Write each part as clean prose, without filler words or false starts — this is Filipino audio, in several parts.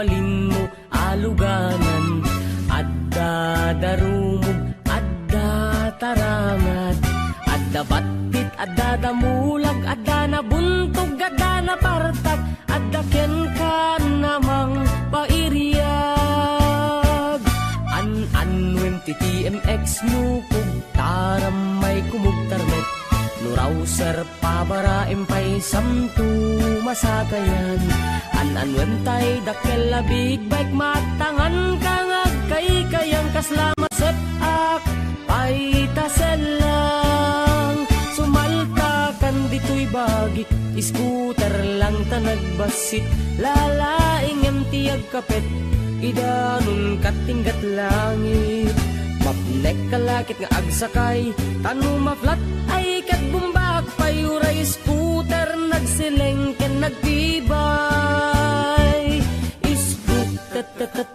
balin mo aluganan. Adda darumog, adda taramat, adda batit, adda damulag, adda nabuntog, adda napartag, adda ken ka namang pairiyag. An-anwen ti TMX nukog, taramay kumugtarmet, nurawser pabara empay samtu masakayan. An-anwen tay dakkel big bike matangan kangag kay kayang kaslama sepak pay taselang. Sumalta kan dito'y bagik, scooter lang ta nagbasit, lalaing tiyag kapet, idanun katinggat langit. Mapnek kalakit nga agsakay, tanu maflat ay katbumbak, payuray scooter nagsileng ken nagtibay.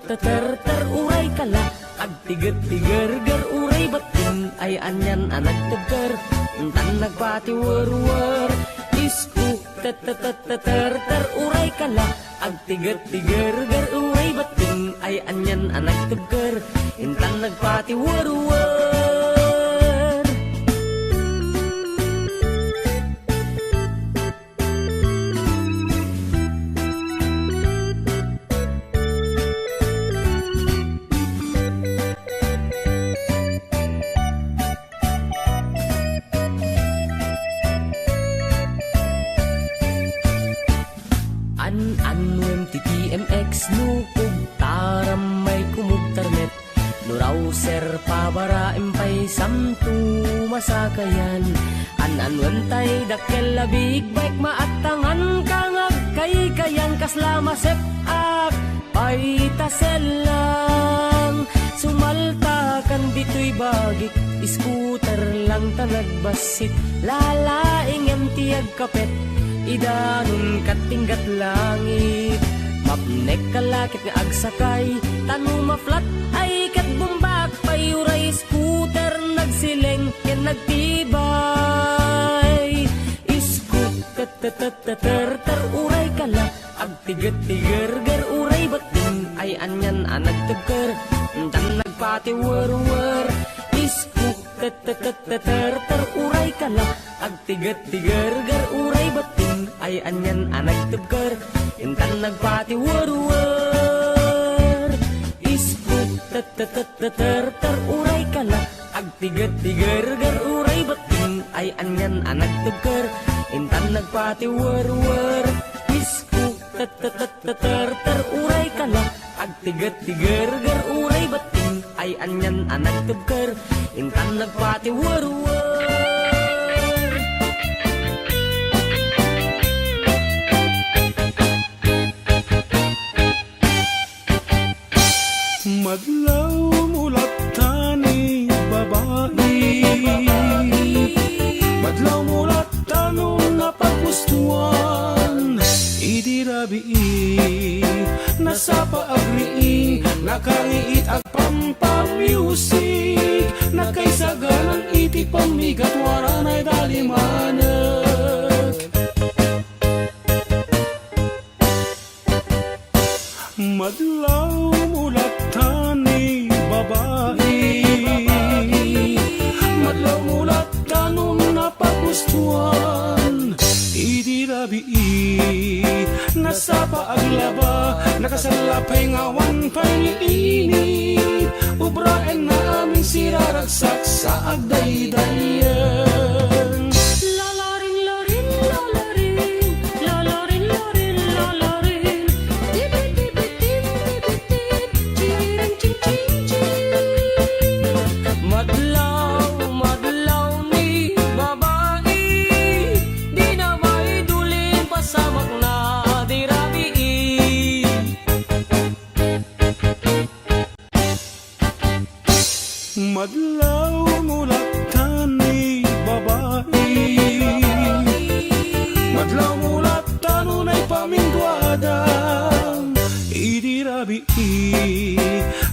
Ter uray kala, agtiget-tiger-ger uray batin, ay anyan anagtagker, tan nagpati wer-wer. Ter uray kala, agtiget-tiger-ger uray batin, ay anyan anagtagker, intan nagpati wer-wer. An-anwem ti TMX nukog, taramay kumugtarnet, nurawser pabara empay samtu masakayan. An-anwem tay dakkel big bike maatangan kangag kay kayang kaslama sepak pay taselang. Sumalta kan dito'y bagik, scooter lang ta nagbasit, lalaing tiyag kapet, idanun katinggat langit. Mapnek kalakit nga agsakay, tanu maflat ay katbumbak, payuray scooter nagsileng ken nagtibay. Ter uray kala, agtiget-tiger-ger uray batin, ay anyan anagtagker, tan nagpati wer-wer. Ter uray kala, agtiget-tiger-ger uray batin, ay anyan anagtagker, intan nagpati wer-wer. Ter uray kala, agtiget-tiger-ger uray batin, ay anyan anagtagker, intan nagpati wer-wer. Ter uray kala, agtiget-tiger-ger uray batin, ay anyan anagtagker, intan nagpati wer-wer. Madlaw mulat tani babae, madlaw mulat tanong napagustuhan, idirabi nasa paagriing, nakaliit at pampamusic, nakaisaganan iti pamigat waranay dalimanak. Madlaw mulat tani babae, madlaw mulat tanong napagustuhan, idirabi nasa paaglaba, nakasalapay ngawan paniinit, ubraen na aming siraragsak sa agdaydayan. Madlaw mulat tani babae, madlaw mulat tanunay pamingguadang, idirabi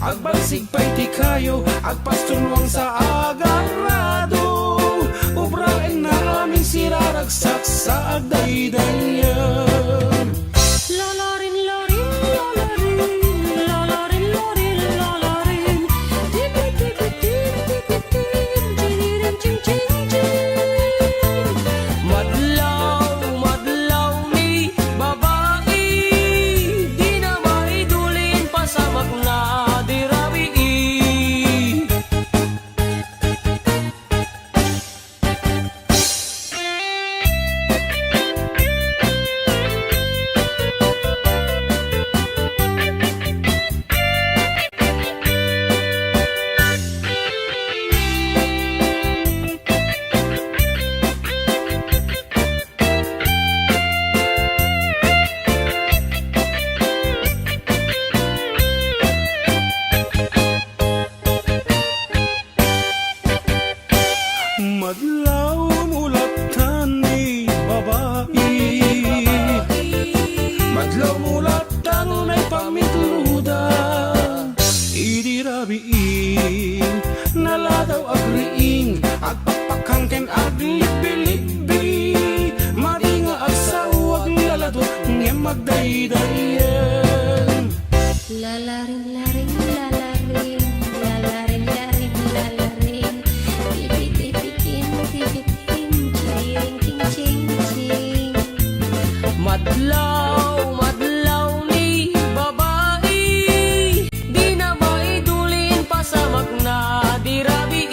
agbagsig pa'y ti kayo, agpastunwang sa agarrado, ubraen na aming siraragsak sa agdaydayan. Lalarin, larin, lalarin, agpapakangken aglibi-libi, maringa agsawag lalado ngem magdaydayen. Lalaring, laring, lalaring, lalaring, laring, lalaring, tipi-tipitin, tipitin, chiring, ching, ching, ching. Madlaw, madlaw ni babae, di na maidulin pa sa magna dirabi.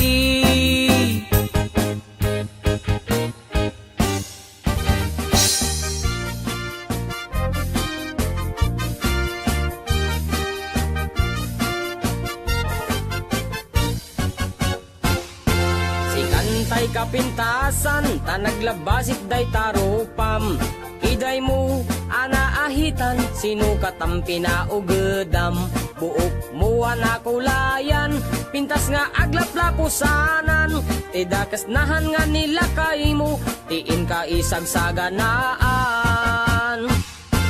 Si kantay kapintasan, tanaglabasik day tarupam. Iday mo, anaahitan, sino katam pinaugedam. Buok mo anakulayan, pintas nga aglaplapusanan. Tidakas nahan nga nila kay mo, tiin ka isagsaganaan.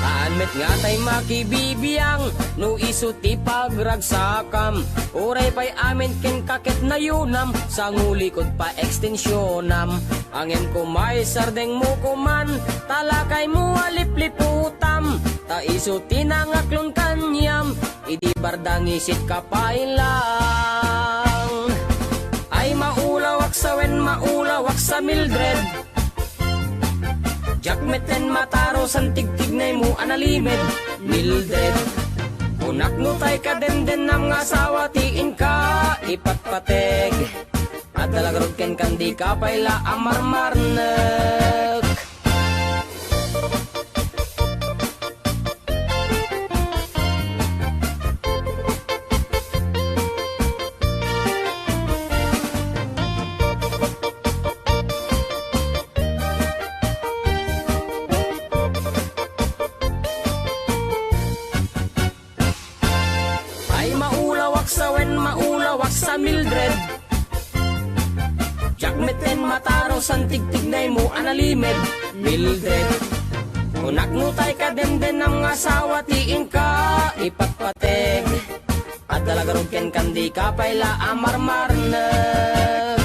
Anmet nga tay makibibiyang, no iso ti pagragsakam. Uray pa'y amin ken kakit na yunam, sa ngulikod pa ekstensyonam. Angin ko may sardeng mo kuman, talakay mo alipliputam. Ta iso tinangaklon kanyam, idi bardang isit kapailang. Ay maulawak sa wen, maulawak sa Mildred. Jakmeten mataro san tigtignay mo analimed Mildred. Unak no tay ka den nam nga asawa tiin ka ipatpateg. At dalagarod ken kandi ka payla amarmarnek. Sawen maulawak sa Mildred. Jakmeten mataro san tigtignay mo analimed Mildred. Unak no tay ka den nam nga asawa tiin ka ipatpateg. At dalagarog ken kandi ka payla amarmarnek.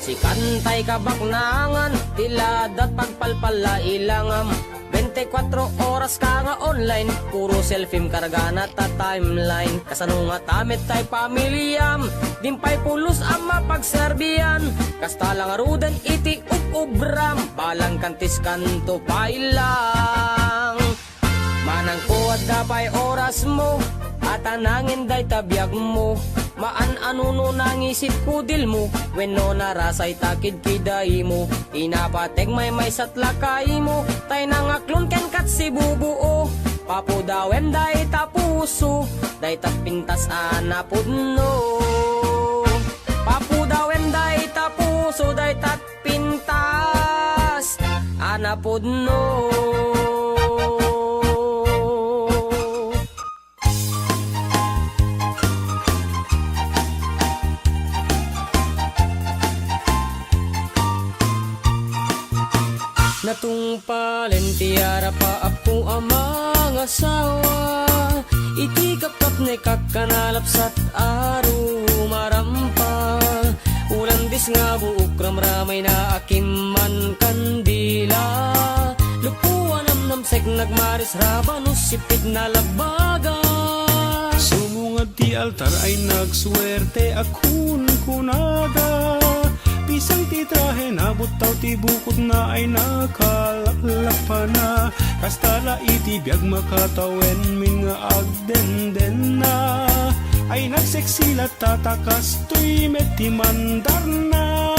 Si kantay kabaknangan, tiladat pagpalpala ilangam. 24 oras ka nga online, puro selfie karga na ta timeline. Kasano nga tamit tay pamilyam, dimpay pulos ang mapagserbiyan. Kasta lang aruden iti ubram, balang kantis kanto pailang. Manang kuwad dapay oras mo, at anangin day tabiyag mo. Maan anuno nangisip kudil mo, wenno narasay takid kiday mo. Inapateg may satlakay mo, tay nangaklon ken kat si bubuo. Papudawem day tapuso, day tapintas anapudno. Papudawem day tapuso, day tatpintas anapudno. Natungpalen tiara pa ako ang mga asawa. Iti kapkap na kakanalapsat aro marampa. Ulandis nga buok ramramay na akiman kandila. Lupuan namnamsek nagmaris rabanus sipid na labaga. Sumungad ti altar ay nagswerte akun kunada. Pisang titrahe nabot taw ti bukod na ay nakalaklak pa na. Kastala iti biyag makatawen min nga agdenden na. Ay nagseksilat tatakas tuy meti mandar na.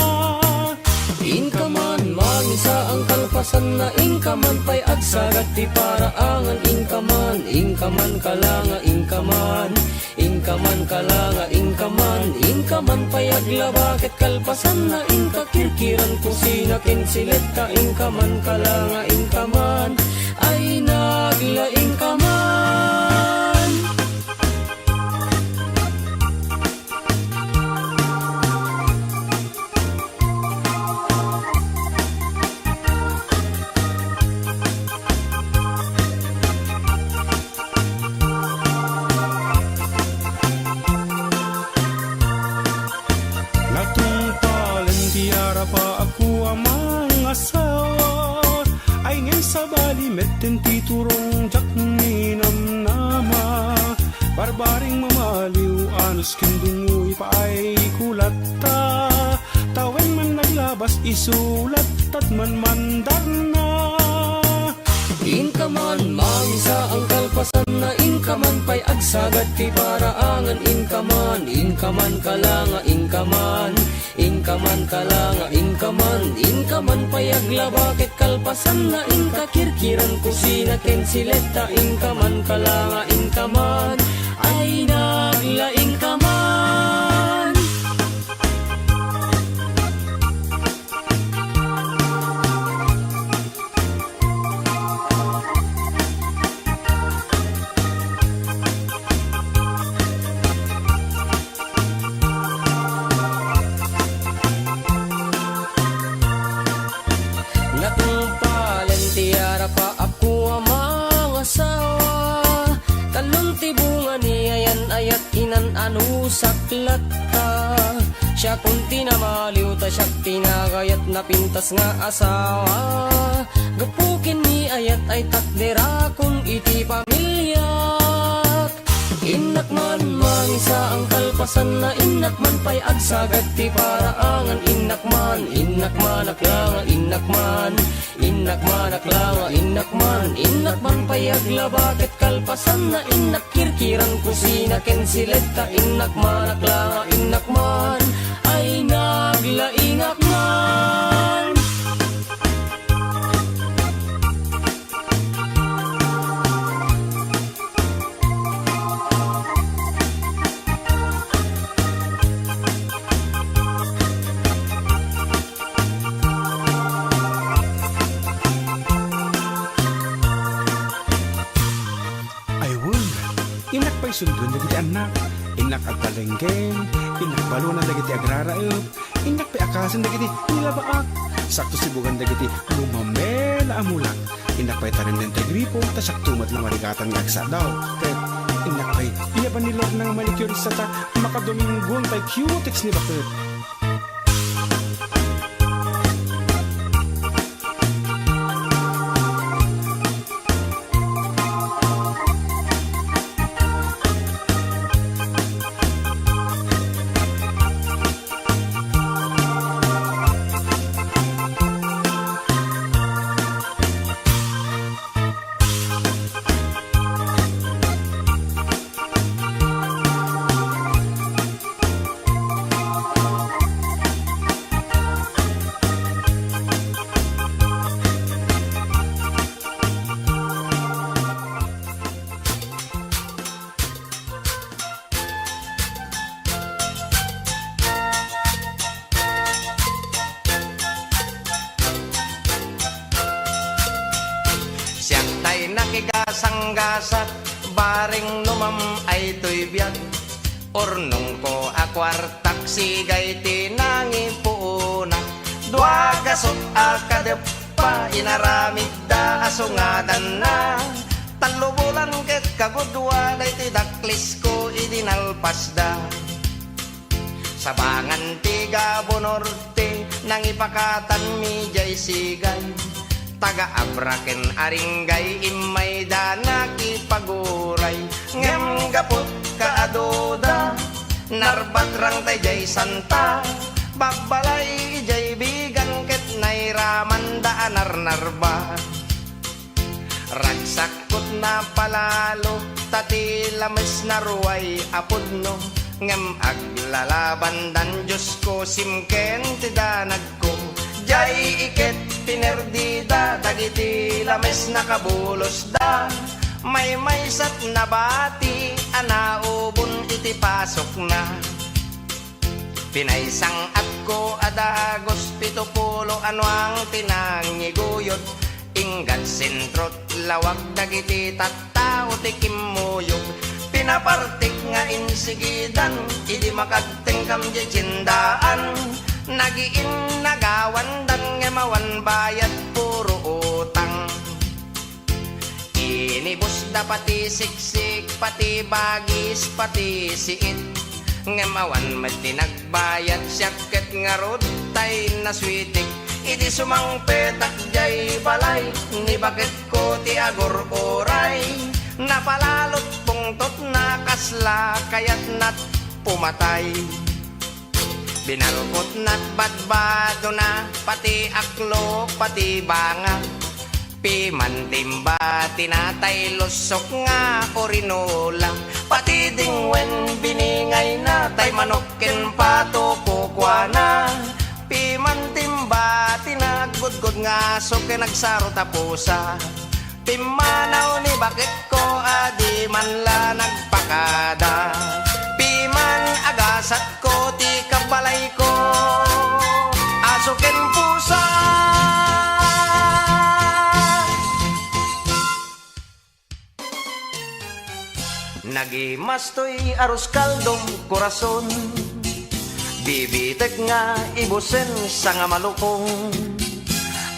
Inkaman, mangisa ang kalpasan na inkaman pa'y agsagat ti paraangan. Inkaman, inkaman kalanga, inkaman. Inkaman kalanga, inkaman. Inkaman pa'y aglabakit kalpasan na inkakirkiran kusina kinsilet ka. Inkaman kalanga, inkaman. Ay nagla inkaman. sa bali metten ti turong jak ni namnama barbaring mamaliw anos kindungoy paay kulatta tawen man naglabas isulat at man mandar na. Inkaman, mangisa ang kalpasan na inkaman pay agsagad ti paraangan inkaman, inkaman kalanga inkaman, inkaman kalanga inkaman pay aglabakit kalpasan na inkakirkiran kusina ken sileta inkaman kalanga inkaman ay naglaing kaman. Saklat ta siya kung tinamaliw ta siya tinagayat na pintas nga asawa gapukin ni ayat ay takdera kung iti pamilyak inakman mangisa ang kalpasan na inakman pay agsagad ti paraangan inakman aklanga inakman aklanga inakman pay aglabakit kalpasan na inakirkiran kusina ken sileta inakman aklanga inakman ay naglaingakman. Inak pa'y sundun dagiti anak, inak at talenggen, inak balunan dagiti agraraep, inak pa'y akasan dagiti nilabaak, sakto sibugan dagiti lumamela amulak, inak pa'y tarin ng tegripo, tasyak tumat na marigatan ng agsa daw, ket inak pa'y iyaban ni Lord ng manicurista ta, makadominggon pa'y cutex ni bakit. Nakigasanggasat baring numam ay to'y biyag ornong ko akwartak sigay tinangi puuna dua gasot akadep pa inaramid da asungadan na talubulan ket kagudwa day tidaklis ko idinalpas da sabangan tiga bonorte nang ipakatan mi jay sigay taga-abraken aringgay imay danaki paguray ngem gapot kaadoda narbatrang tay jay santa babbalay jay bigan ket nairaman daanar narba ragsakot na palalo tati lames naruay apudno ngem aglalaban dan Diyos ko simken tidanag ko jay iket pinerdida dagiti lames nakabulos da may sat na bati anaubon iti pasok na pinaisang at ko adagos 70 ano ang tinangiguyod inggan sentrot lawag dagiti tattao ti kimmuyog pinapartik nga insigidan idi makagtengkam di cindaan nagiin nagawan dan ngemawan bayad puro utang inibus da pati siksik pati bagis pati siit ngemawan mati nagbayad syakket nga rod tay naswitik Iti sumangpetak jay balay, ni bakit ko ti agor oray. Napalalot pungtot na kasla, kaya't nat pumatay. Binalkot na't badbado na, pati aklo, pati banga. Pimantimba, tinatay lusok nga orinola. Pati dingwen biningay na, tay manokin pato kukwana. Pimantimba, tinagudgod nga soke nagsaro tapusa. Pimanaw ni bakit ko adi man la nagpakada. Piman agasat ko ti kabalay ko, asukin pusa. Nagimastoy aros kaldong korason, bibitek nga ibusen sa nga malukong.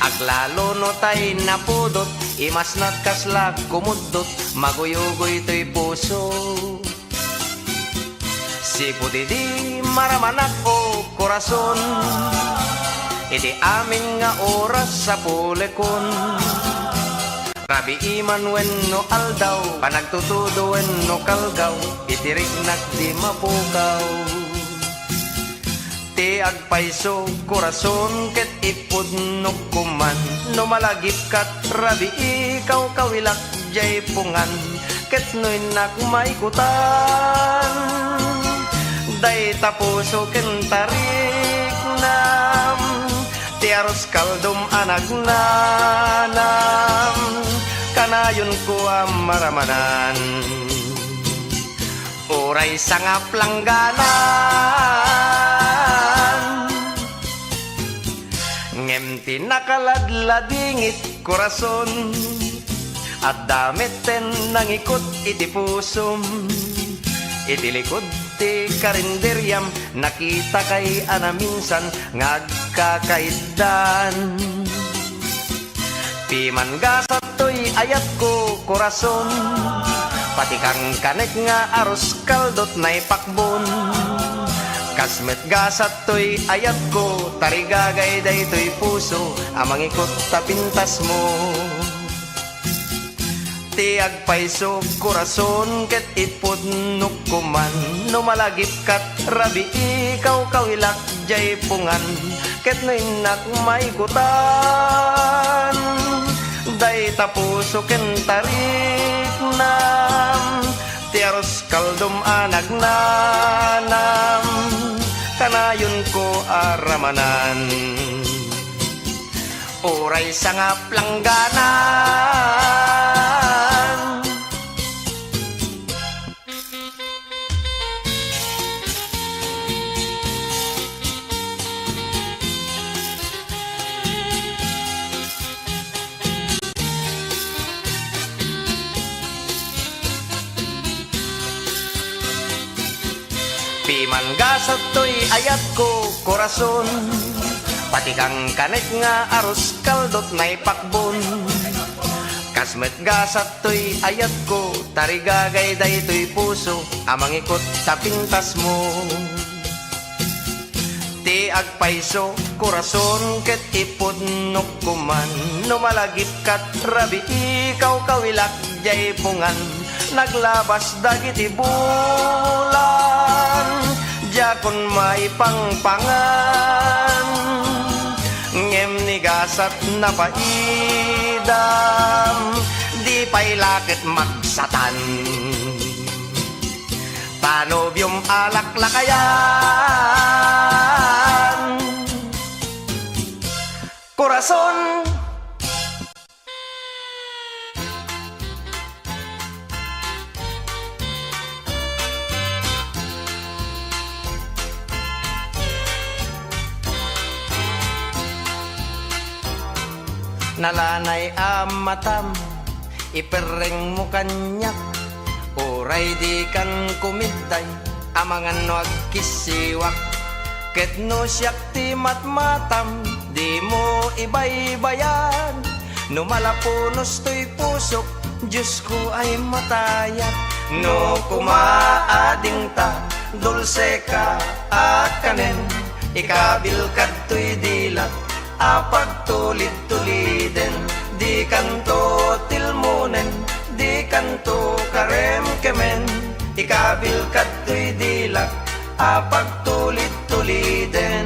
Aglalo no tay napudot, imas nat kasla kumudot, maguyugoy to'y puso. Si putidi maramanak o korason, iti amin nga oras sa pulekon. Rabi iman wen no aldaw, panagtutudo wen no kalgaw, itirik nak di mapukaw. Ti agpaiso korason ket ipud no kuman, no malagip kat rabi ikaw kawilak jay pungan, ket noy nak maikutan. Day tapuso ken tarik nam, ti aros kaldom anak nanam, kanayon ko ang maramanan. Oray sangap langganan, ngem tinakaladladingit korason, at damit ten nangikot iti pusom. Iti likod ti karinderyam, nakita kay ana minsan ngagkakaidan. Piman gasat to'y ayat ko korason, pati kang kanek nga aros kaldot na'y pakbon. Kasmet gasat to'y ayat ko, tarigagay day to'y puso, amang ikot tapintas mo. Ti agpaiso korason ket ipod nukuman, no malagip kat rabi ikaw kawilak jay pungan, ket no inak maikutan. Day tapuso ken tarik nam, ti aros kaldom anak nanam, kanayon ko aramanan. Oray sangap langganan, piman gasat to'y ayat ko korason, pati kang kanek nga aros kaldot na'y pakbon. Kasmet gasat to'y ayat ko, tarigagay day to'y puso, amang ikot sa pintas mo. Ti agpaiso korason ket ipod nukuman, no malagip kat rabi ikaw kawilak jay pungan. Naglabas dagiti bulan, jakon may pangpangan, ngem ni gasat na paidam, di pa'y lakit magsatan. Panobyong alaklakayan, korason. Nalanay amatam, ipereng mo kanyak, oray di kan kumitay, amangan no agkisiwak. Ket no siyak ti matmatam, di mo ibaybayan, no malapunos to'y pusok, Diyos ko ay matayat. No kumaading ta, dulce ka at kanen, ikabil kat to'y dilat, apag tulid-tuliden, di kanto tilmunen, di kanto karem kemen, ikabil katoy dilak, apag tulid-tuliden.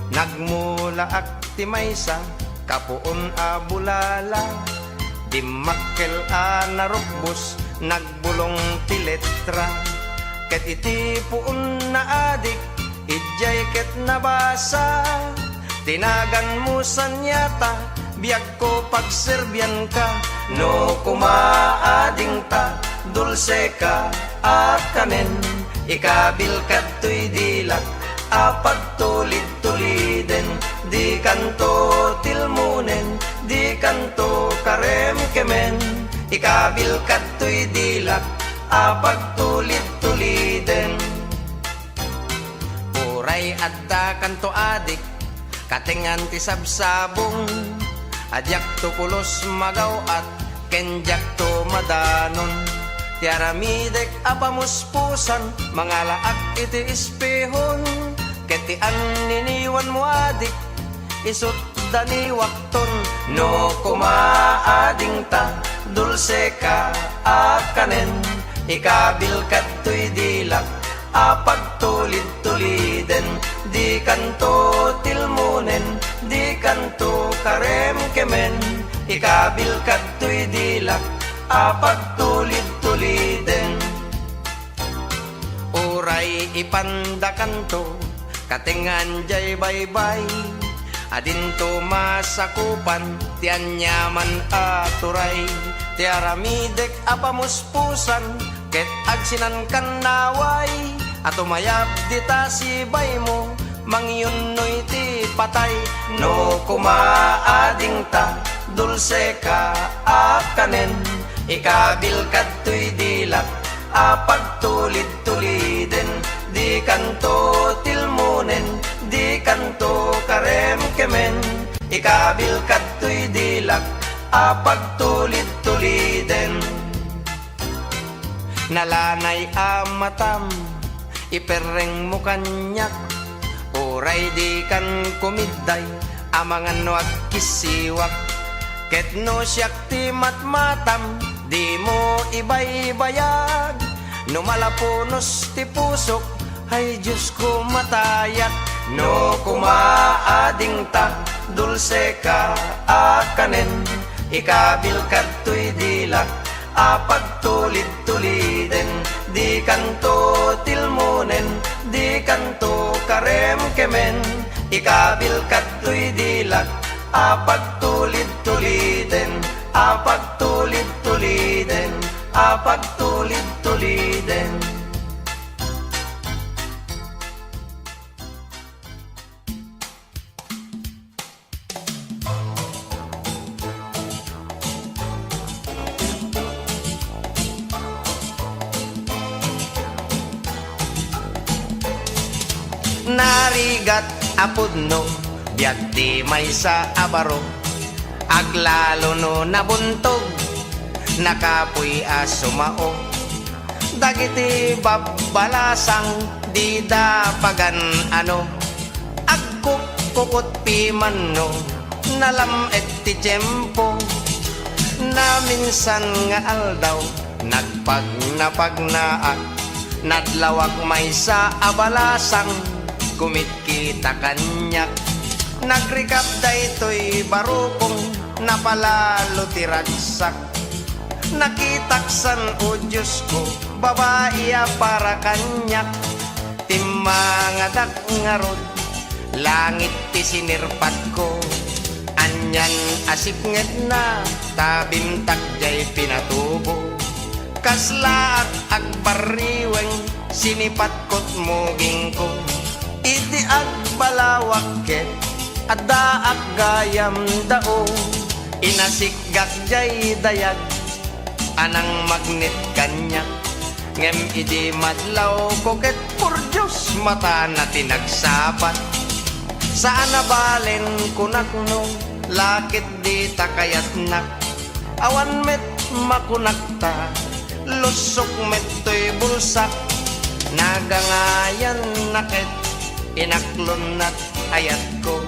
Nagmula akti maysa, kapuon a bulala, di makkel a narukbos, nagbulong ti letra, ket iti puon na adik, ijay ket nabasa, tinagan mo sanyata, biyag ko pagserbian ka, no kumaading ta, dulce ka akanen, ikabil katoy dilak, apag tulid-tuliden, di kanto tilmunen, di kanto karem kemen, ikabil katoy dilak, apag tulid-tuliden. Uray adda kanto adik, katengan ti sabsabong, adyak to pulos magaw at kenjak to madanon, tiaramidek apamuspusan, mga laak iti espehon, keti an niniwan mo adik, isut dani wakton, no kumaading ta, dulce ka akanen, ikabil katoy dilak, apag tulid-tuliden, di kanto tilmunen, di kanto karem kemen, ikabil katoy dilak, apag tulid-tuliden. Uray ipanda kanto, katengan jay baybay, adinto masakupan, tiyan nyaman aturay, tiaramidek apamuspusan, ket agsinan kan naway, atumayap dita si bay mo, mangyunnoy ti patay, no kumaading ta, dulce ka akanen, ikabil katoy dilak, apag tulid-tuliden, di kanto tilmunen, di kanto karem kemen, ikabil katoy dilak, apag tulid-tuliden. Nalanay amatam, ipereng mo kanyak, uray di kan kumiday, amangan no agkisiwak, ket no siyak ti matmatam, di mo ibay-bayag, no malapunos ti pusok, ay Diyos ko matayak, no kumaading ta, dulce ka akanen, ikabil katoy dilak, apag tulid-tuliden, di kanto tilmunen, di kanto karem kemen, ikabil katoy dilak, apag tulid-tuliden, apag tulid-tuliden, apag tulid-tuliden. Narigat apudno, biag di may sa abaro, aglalo no nabuntog, nakapuy asumao, dagiti babalasang, di dapagan ano, agkuk kukut pimanno, nalam et ti tiyempo, na minsan nga aldaw, nagpagnaak, nadlawak may sa abalasang, kumit kita kanyak, nagrikap daytoy barukong, napalalo tiragsak, nakitaksan o Diyos ko, babaiya para kanyak, timangadak ngarod, langit ti sinirpat ko, anyan asipnget na, tabimtak jay pinatubo, kaslaak agpariweng, sinipat kot muging ko, iti agbalawak ket, adda aggayam dao, inasigak jay dayag, anang magnet kanyak, ngem idi madlaw ko ket por Diyos mata na tinagsapat, saan nabalen kunakno, lakit di takayat nak, awan met makunakta, lusok met to'y bulsak, nagangayan nakit, inaklon at ayat ko,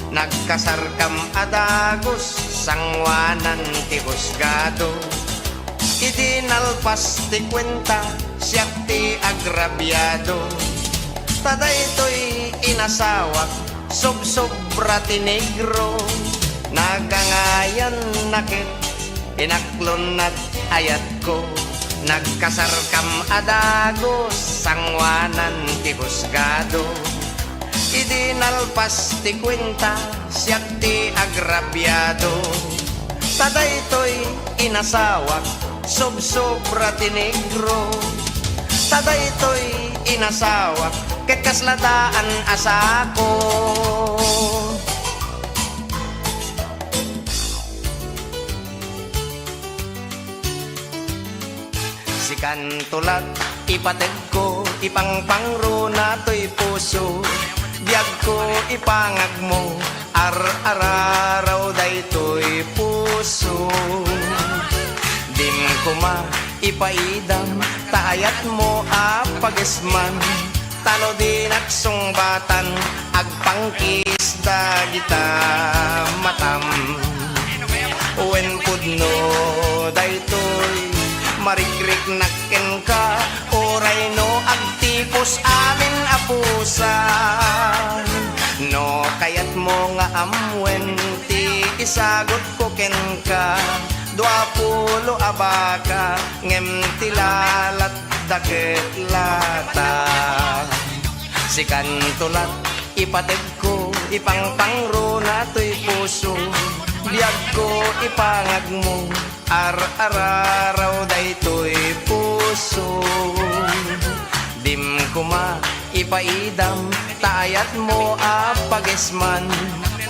Nagkasarkam adagos sangwanan ti husgado. Idinalpas ti kwenta siyak ti agrabyado. Tadaytoy inasawak sobra ti negro. Nagangayan nakit inaklon at ayat ko. Nagkasarkam adagos sangwanan ti husgado. Idinalpas ti kwenta siyak ti agrabyado. Tadaytoy inasawak sobra ti negro. Tadaytoy inasawak ket kasladaan asako. Sikan tulad ipateg ko ipangpangro na to'y puso. Biyag ko ipangag mo ar-araraw daytoy puso. Dim ko ma ipaidam taayat mo apagesman. Tano din agsungbatan agpangkis dagita matam. Wen pudno daytoy marikrik nakken ka. Oray no agtipos amin apusan. No kayat mo nga amwen ti isagot ko ken ka. 20 abaka ngem tilalat daket lata. Sikan tulat ipateg ko ipangpangro na to'y puso. Biyag ko ipangag mo ar-araraw daytoy puso. Dim ko ma ipaidam taayat mo apagesman.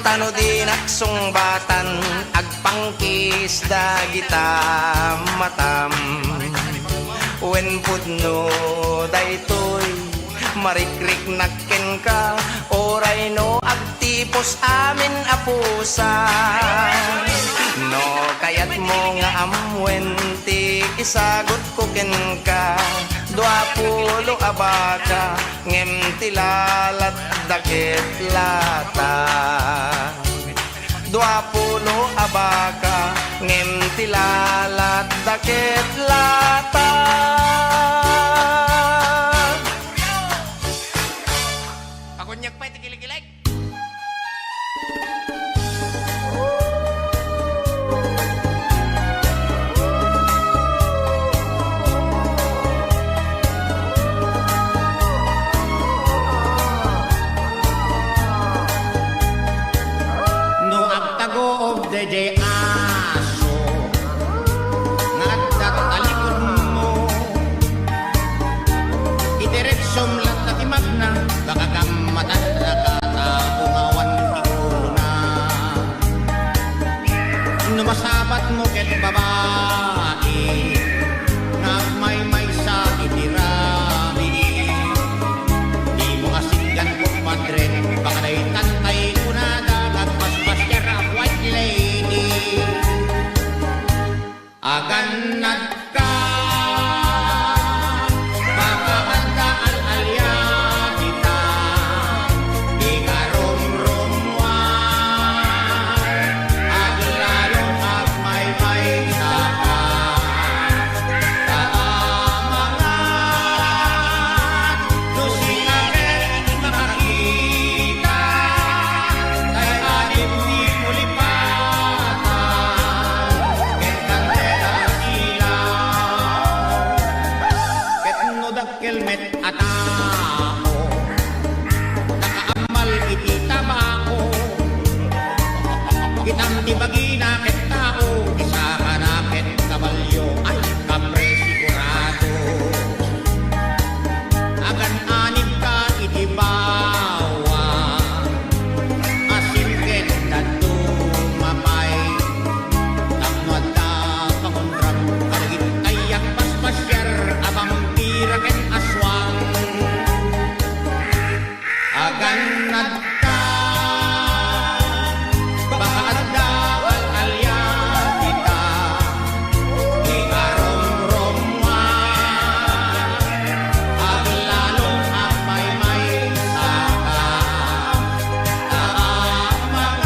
Tano din agsungbatan agpangkis dagita matam. Wen pudno daytoy marikrik nakken ka. Oray no agtipos amin apusan. No kayat mo nga amwen ti isagot ko ken ka. 20 abaka ngem tilalat daket lata. 20 abaka ngem tilalat daket lata. Pakunyak pa iti kilig-kilig. Dede aso ngadat talikod mo idiretsom lat na timagna baka gamatan nakataungawan ti una. Numasabat mo ket babae nagmaymay sa itirami. Di mo kasigyan ko madren baka na'y tantay kunada nagpaspasyar a white lady. Aganad ka makaanda al-alya kita di karomromwan aglalong agmaymay sa ka taamangan no singaret makakita kay anim di mulipatan ket kandela ilaw ket no dakkelmet atao nakaamal iti tabako kitang tibagina ket tao isa ka na ket kabalyo ay kapre sigurado. Agan anib ka iti bawa asim ket dadto mapay tapno adda kakontrab kalagit kayak paspasyar abang tira ket aswang. Agan nadka baka adda al-alya kita di karomromwan aglalong agmaymay sa ka taamangan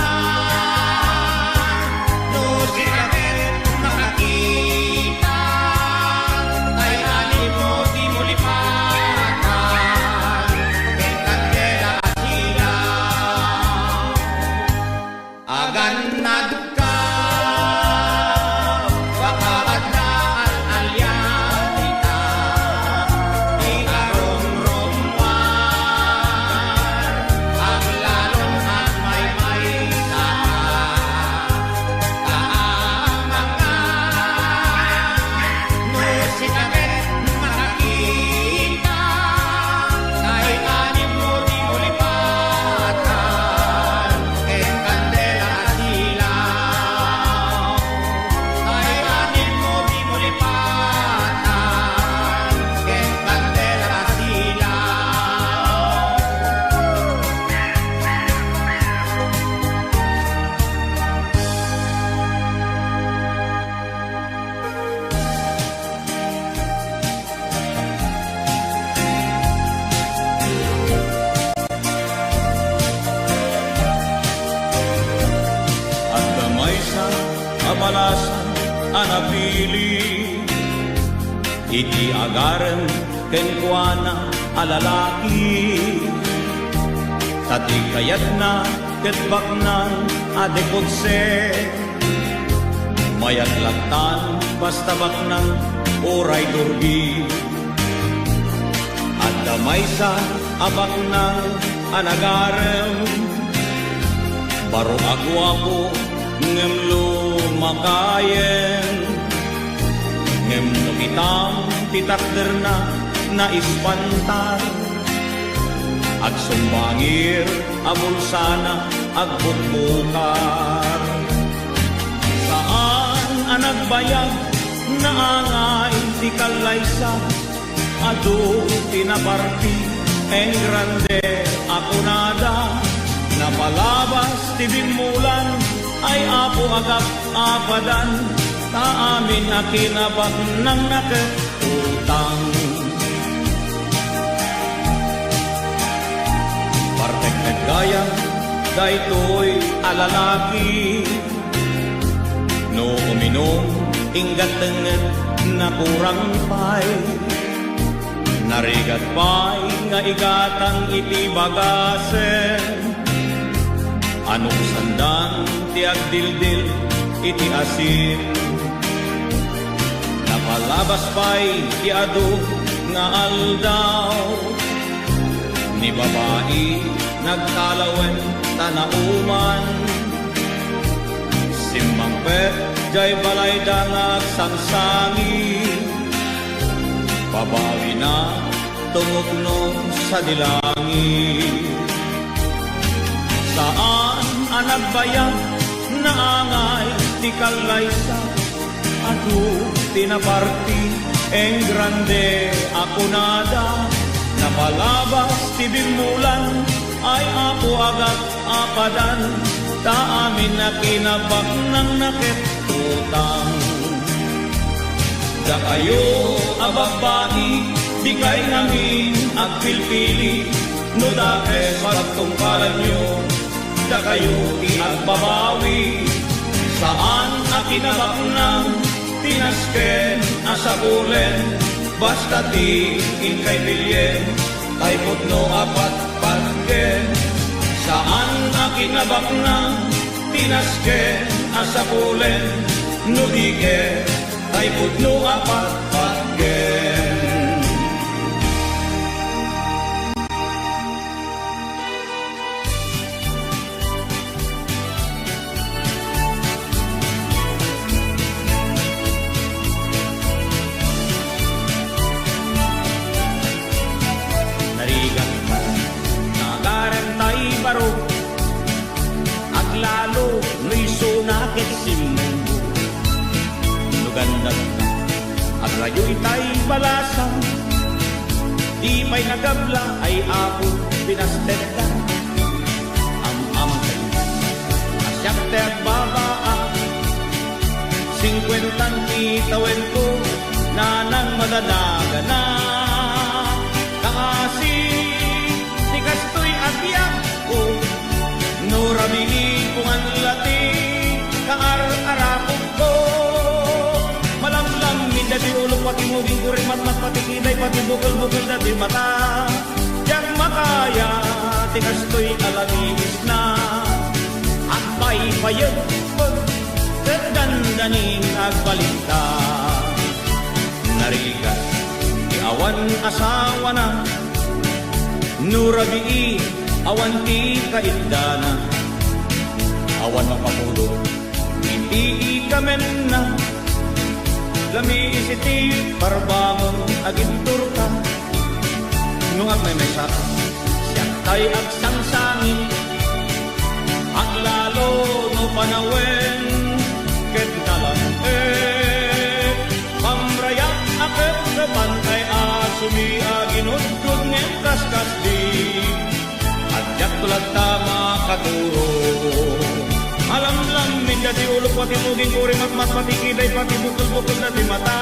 malasan anapili iti agaran kenkwana alalaki tati kayat na ketbak ng adekotse mayat latan basta bak ng oray durgi at damay sa abak ng anagarem baro agwapo ngem lumakayen ngem nukitam titakder na ispantar at sumbangir amul sana agbukbukar saan anagbayag na angay ti kalaysa adu tinaparti en grande ako nada napalabas ti bimulan ay apo agap apadan ta amin akinabak ng nakatutang partek nagdaya daytoy alalaki no uminom inggat tenget na kurang pay narigat pay nga igatang iti bagasen anong sandan ti agdildil iti asin napalabas pay ti adu nga aldaw ni babae nagkalawen tanauman simbang pet jay balay dangag sangsangi babawi na tungokno sa dilangi saan anagbayag na angay ti kalaysa adu tinaparti en grande ako nada napalabas ti bimulan ay apo agad apadan ta amin na kinabak ng naketutang da kayo ababae di kay namin agpilpili no dake pagtungkalan nyo da kayo ti agbabawi saan akinabak ng tinasken asabulen basta ti inkay bilyen ay putno apat patken saan akinabak ng tinasken asabulen no dike ay putno apat patken aglalo no'y sunakit simundo nugandag at rayo itay balasang di pa'y nagabla ay apo pinasteda am kayo asyakte at babaa 50 titawen ko na nang madadaga na kaasi ni kastoy agyak ko no ramili kung ang lati kaar-arakot ko malamlam minda di ulo pati muging kuring matmat pati kiday pati bukal-bukal na di mata jak makaya tikastoy alaminis na at paypayag pag kadandaning agbalita narigat di awan asawa na nurabii awan ti kaindana awan mapamudo hindi ikamen na lami isiti parbangon agintur ka nung may saka siya tay agsangsangin aglalo no panawen kentalan pamrayak akep sa bantay asumi aginudgud ng kaskas di adyak tulad tama katuro alam minda di ulo pati muging kuring matmat pati kiday pati bukol-bukol na di mata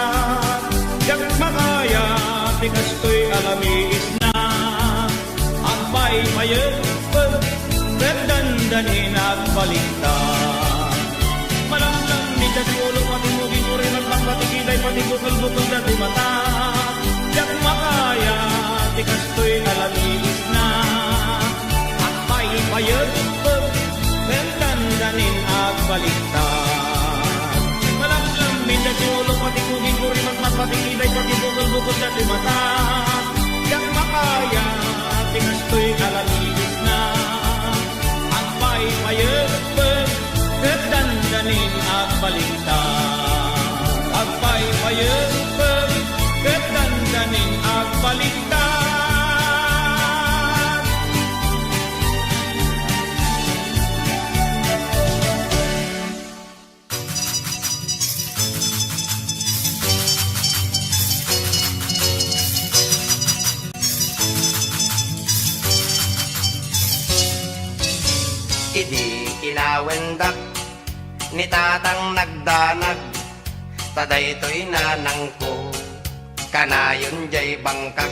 jak makaya tikastoy alamis na ang paypayag pagdandanin at balita malamlang minda si ulo pati mugin ko rin at pati kiday pati bukal-bukal dati mata. Yak makaya ti kastoy alamigis na at paypayag bendandanin at baliktad. Malamlam minda si ulo pati mugin ko rin at pati kiday pati bukal-bukal dati mata. Yak makaya ti kastoy alamigis na at paypayag dandanin at baliktad. Agpaypayag dandanin at baliktad. Idi inawendak ni tatang nagdanag, tadaytoy nanang ko kanayon jay bangkag,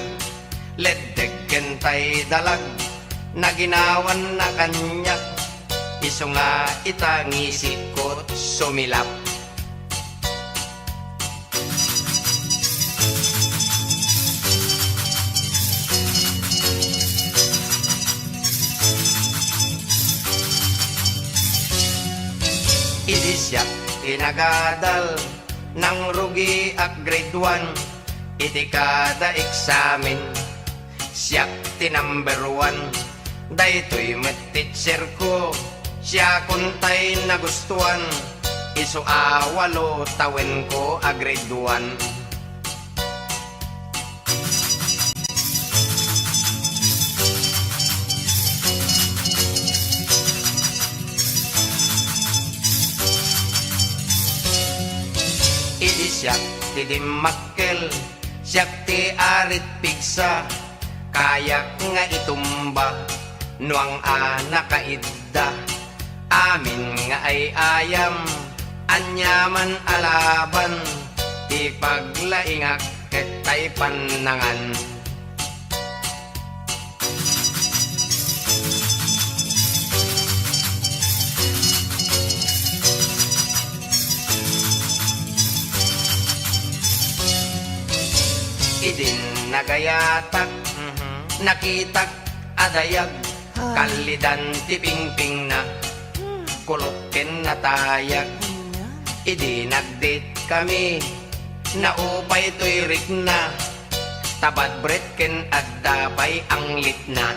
leddeg kentay dalag na ginawan na kanyak, iso nga itangisit ko't sumilap. Idisyak tinagadal ng rugi at grade 1, iti kada eksamen siyak ti number 1. Daytoy met teacher ko siya kuntay nagustuhan, iso awalo tawen ko a grade 1. Siyak ti dimmakkel, siyak ti arit pigsa, kayak nga itumba, nuang nakaidda. Amin nga ay ayam, anyaman alaban, ti paglaingak ketay panangan. Idin nagayatak, nakitak adayag, kalidan ti pingping na, kulokken na tayag. Idi nagdate kami, naupay to'y rik na, tabad bret ken agdapay ang litna.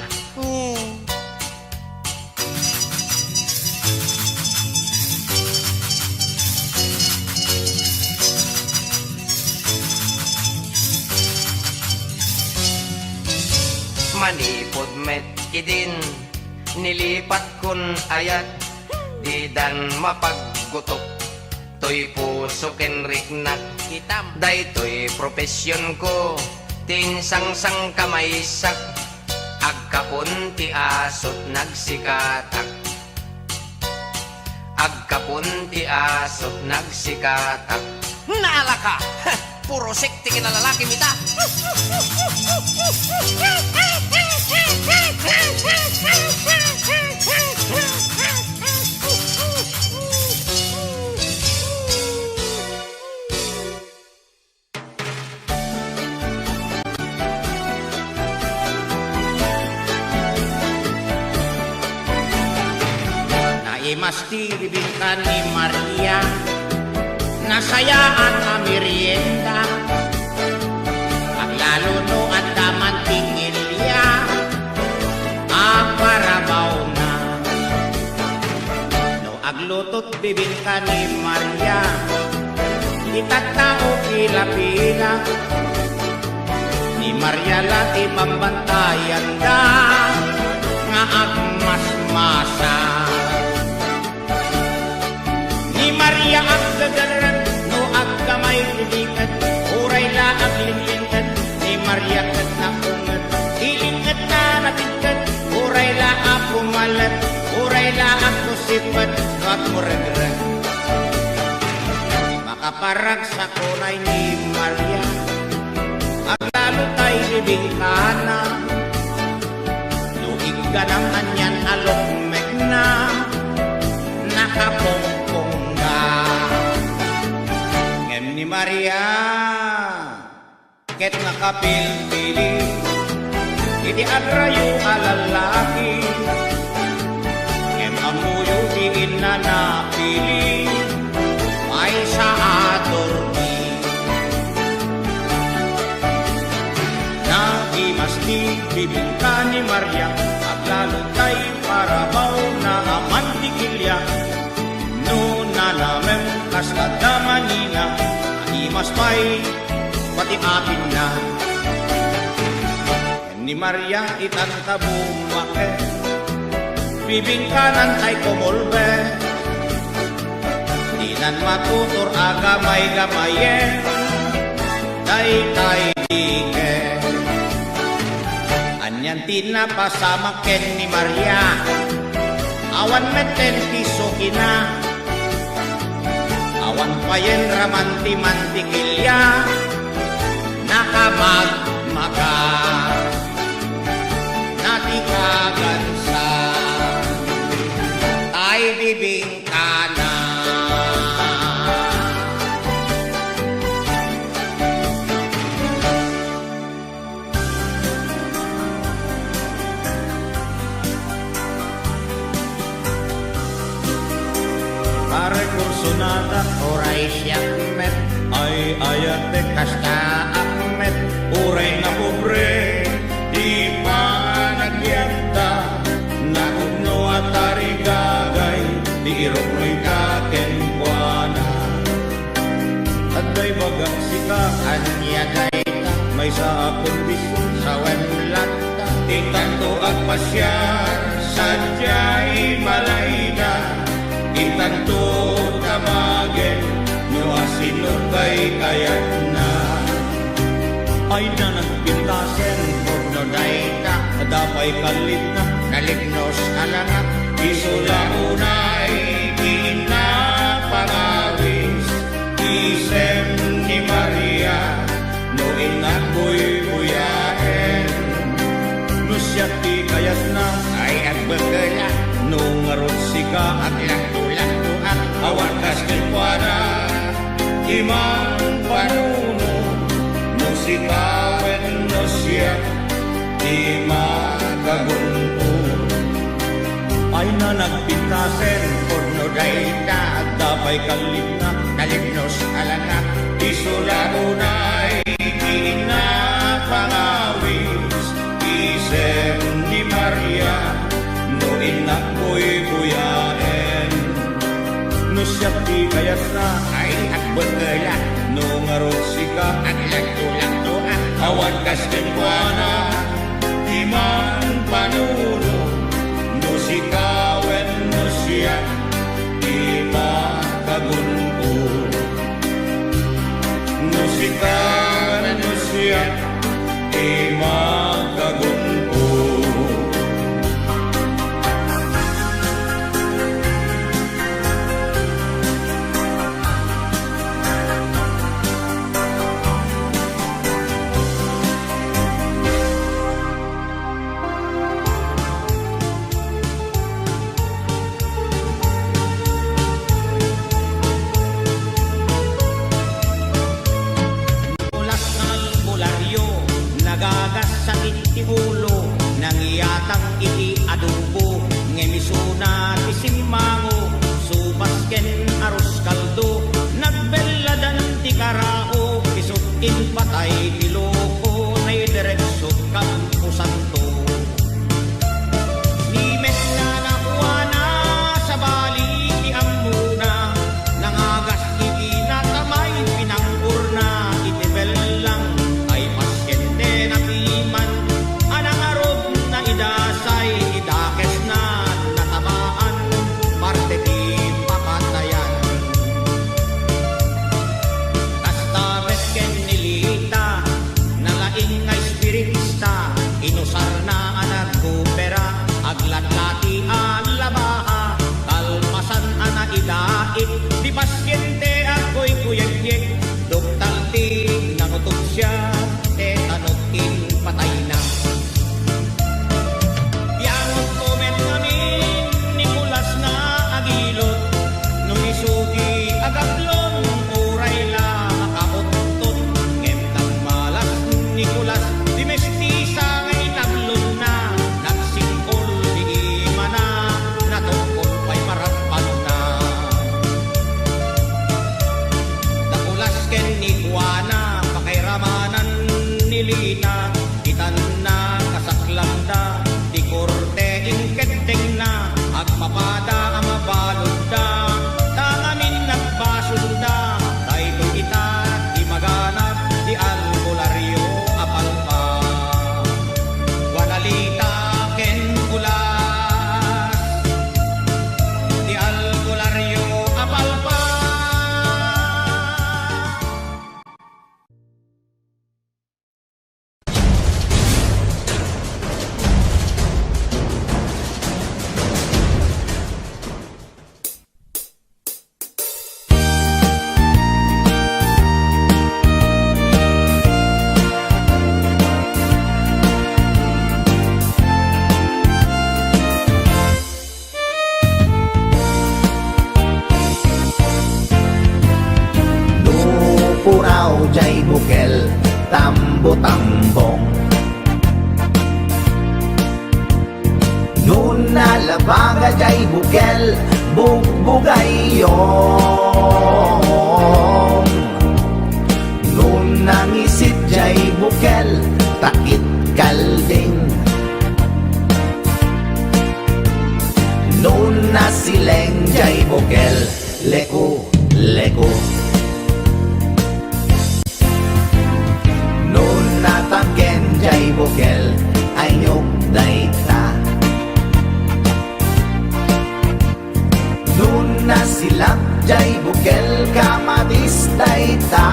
Manipod met idin, nilipat kun ayat, di dan mapaggutok, to'y puso ken riknak. Daytoy profesyon ko, tinsangsang kamaysak, agkapon ti asot nagsikatak. Agkapon ti asot nagsikatak. Naala ka! Puro sekti kinalalaki mita! Naimastiribin ka ni Maria, nasayaan na merienda, lalo no at daman tingilya, aparabaw na. No aglutot bibin ka ni Maria, itatao pila-pila, ni Maria lati pambantayan da, nga agmas-masa. Ni Maria agdadaran, no agkamay lilingat, uray la aglinglingat, ni Maria kat na ungat, ilingat na natingkat, uray la apumalat, uray la akusipad, wag mo regrag. Makaparag sa kulay ni Maria, aglalo tayo libingkana, luig ka ng anyan alok mek na, nakapongpong ka. Maria ket nakapilpili iti adrayo alalaki amuyo di inanapili ay sa atorni naimas ni bibingka ni Maria aglalutay parabaw na amantikilya no nalamem kaskadamanina naimas pa'y pati apin na ni Maria itantabumake bibingkanan ay kumulbe di nan matutur agamay-gamayen tay dike anyan tinapasama ken ni Maria awan meten piso kina awan payen ramanti-mantikilya nakamagmaka natikagansa ay bibingkana pare kursunada oray siyak met ay ayate kasta akmet oray na pobre di panagyanta nakugno at tarigagay di ironoy kaken buwana at day bagang sika anya dayta may sa akong bisun sa wenlat itanto at pasyar sadyay malayda itanto tamagen no asinod bay kayat na ay nanagpintasen no dayta adapay kalit na nalignos alangat isulaunay pinapangawis isem ni Maria no inakoy buyaen no siya ti kayat na ay agbagala no ngarot sika aglang-tulang-tuang awan kaskelpuana imang panuno no sikawen no siya di makagunto ay na nagpintasen porno dayta at dapay kaligna kalignos alana isulaunay pinapangawis isem ni Maria no inakoy buyaen no siya ti kayat na ay akbagala no ngarot sika aglang-tulang-tuang awan kaskelpuana iman panuno no sikawen no siya di makagunto no sikawen no siya di makagunto ingketeng na agmapada ang mabalod da tangamin nagbasod da dahito kita di maganap di albularyo apalpa wanalita ken ulas di albularyo apalpa. Puraw jay bukel, tambo-tambong. Nun nalabaga jay bukel, bugbugayong. Nun nangisit jay bukel, takit kalding. Nun nasileng jay bukel, leku-leku. Natangken jay bukel ay nyok dayta. Nun nasilak jay bukel kamadis dayta.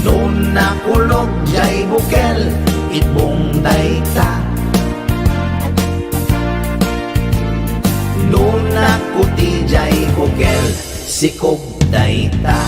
Nun nakulog jay bukel ibong dayta. Nun nakuti jay bukel sikog dayta.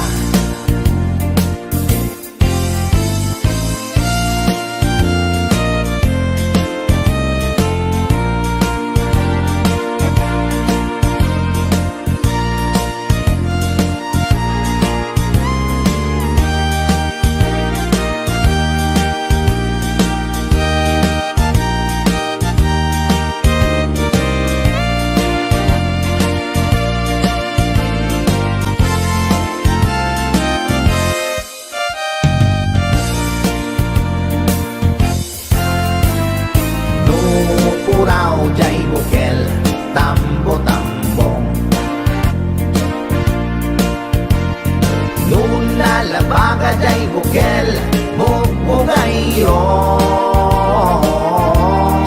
Puraw jay bukel, tambo-tambong. Nun nalabaga jay bukel, bugbugayong.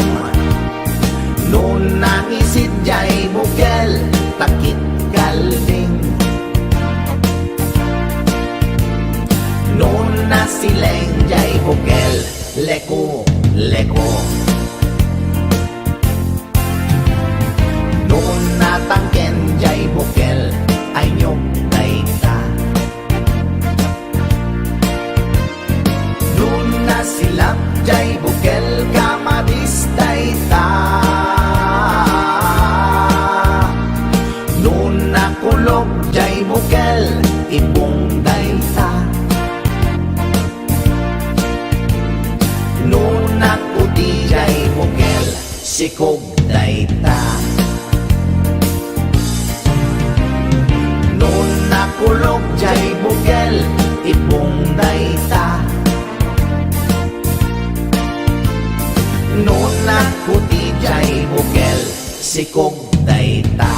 Nun nangisit jay bukel, takit kalding. Nun nasileng jay bukel, leku-leku. Nun natangken jay bukel ay nyok dayta. Nun nasilap jay bukel kamadis dayta. Nun nakulog jay bukel ibong dayta. Nun nakuti jay bukel sikog dayta. Nakulog jay bukel ibong dayta. Nun nakuti jay bukel sikog dayta.